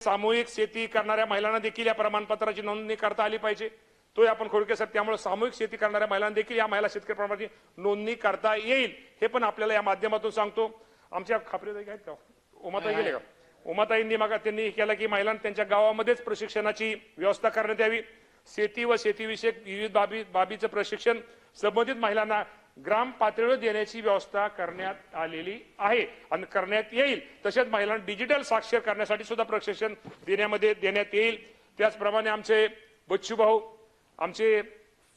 सामूहिक शेती करणाऱ्या महिलांना देखील या प्रमाणपत्राची नोंदणी करता आली पाहिजे. तो आपण खोडके साहेब त्यामुळे सामूहिक शेती करणाऱ्या महिलांना देखील या महिला शेतकरी प्रमाणपत्राची नोंदणी करता येईल हे पण आपल्याला या माध्यमातून सांगतो. आमच्या खापरेताई आहेत का, उमाताई गेले का, उमाताईंनी मग त्यांनी केलं की महिलांना त्यांच्या गावामध्येच प्रशिक्षणाची व्यवस्था करण्यात यावी. शेती व शेतीविषयक विविध बाबीचं प्रशिक्षण संबंधित महिलांना ग्राम पातळीवर देण्याची व्यवस्था करण्यात आलेली आहे आणि करण्यात येईल. तसेच महिलांना डिजिटल साक्षर करण्यासाठी सुद्धा प्रशिक्षण देण्यात येईल. त्याचप्रमाणे आमचे बच्चू भाऊ, आमचे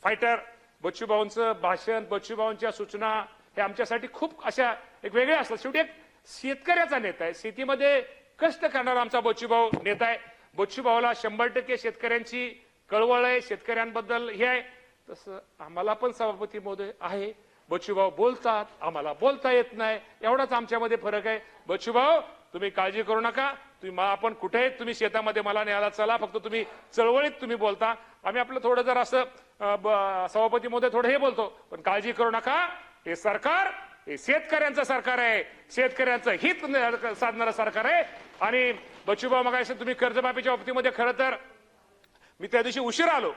फायटर बच्चू भाऊंचं भाषण, बच्चू भाऊंच्या सूचना हे आमच्यासाठी खूप अशा एक वेगळ्या असतात. शेवटी एक शेतकऱ्याचा नेता आहे, शेतीमध्ये कष्ट करणारा आमचा बच्चू भाऊ नेता आहे. बच्चू भाऊला 100% शेतकऱ्यांची कळवळ आहे, शेतकऱ्यांबद्दल हे आहे. तसं आम्हाला पण सभापती महोदय आहे. बच्चू भाऊ बोलतात, आम्हाला बोलता येत नाही, एवढाच आमच्यामध्ये फरक आहे. बच्चू भाऊ तुम्ही काळजी करू नका, तुम्ही आपण कुठे आहेत, तुम्ही शेतामध्ये मला न्यायला चला, फक्त तुम्ही चळवळीत तुम्ही बोलता. आम्ही आपलं थोडं जर असं सभापती महोदय थोडं हे बोलतो, पण काळजी करू नका. हे सरकार हे शेतकऱ्यांचं सरकार आहे, शेतकऱ्यांचं हित साधणारं सरकार आहे. आणि बच्चूभाऊ मग तुम्ही कर्जमाफीच्या बाबतीमध्ये खरं तर मी त्या दिवशी उशीर आलो.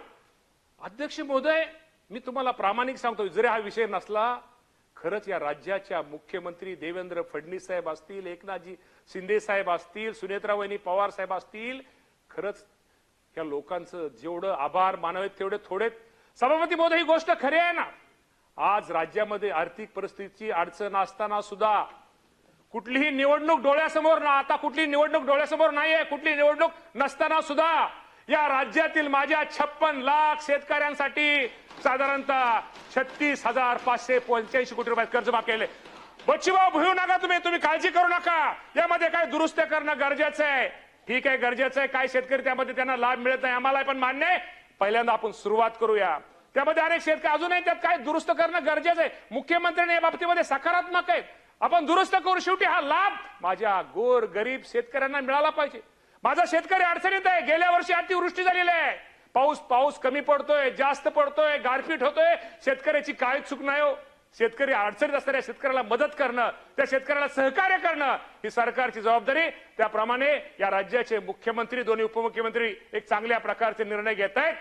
अध्यक्ष महोदय मी तुम्हाला प्रामाणिक सांगतो, जरी हा विषय नसला खरंच या राज्याच्या मुख्यमंत्री देवेंद्र फडणवीस साहेब असतील, एकनाथजी शिंदे साहेब असतील, सुनेत्रावहिनी पवार साहेब असतील, खरंच या लोकांचं जेवढं आभार मानावेत तेवढे थोडे. सभापती महोदय ही गोष्ट खरी आहे ना. आज राज्यामध्ये आर्थिक परिस्थितीची अडचण असताना सुद्धा कुठलीही निवडणूक डोळ्यासमोर ना, आता कुठली निवडणूक डोळ्यासमोर नाहीये, कुठली निवडणूक नसताना सुद्धा या राज्यातील माझ्या 56 लाख शेतकऱ्यांसाठी साधारणतः 36,585 कोटी रुपये कर्ज माफ केले. बच्चूभाऊ भुलू नका, तुम्ही काळजी करू नका. यामध्ये काय दुरुस्त करणं गरजेचं आहे, ठीक आहे, गरजेचं आहे. काय शेतकरी त्यामध्ये त्यांना लाभ मिळत नाही, आम्हाला पण मान्य आहे. पहिल्यांदा आपण सुरुवात करूया. त्यामध्ये अनेक शेतकरी अजूनही त्यात काय दुरुस्त करणं गरजेचं आहे. मुख्यमंत्र्यांनी या बाबतीमध्ये सकारात्मक आहेत, आपण दुरुस्त करू. शेवटी हा लाभ माझ्या गोर गरीब शेतकऱ्यांना मिळाला पाहिजे. माझा शेतकरी अडचणीत आहे. गेल्या वर्षी अतिवृष्टी झालेली आहे, पाऊस कमी पडतोय, जास्त पडतोय, गारपीट होतोय. शेतकऱ्याची काय चूक नाही हो. शेतकरी अडचणीत असणाऱ्या शेतकऱ्याला मदत करणं, त्या शेतकऱ्याला सहकार्य करणं ही सरकारची जबाबदारी. त्याप्रमाणे या राज्याचे मुख्यमंत्री, दोन्ही उपमुख्यमंत्री एक चांगल्या प्रकारचे निर्णय घेत आहेत.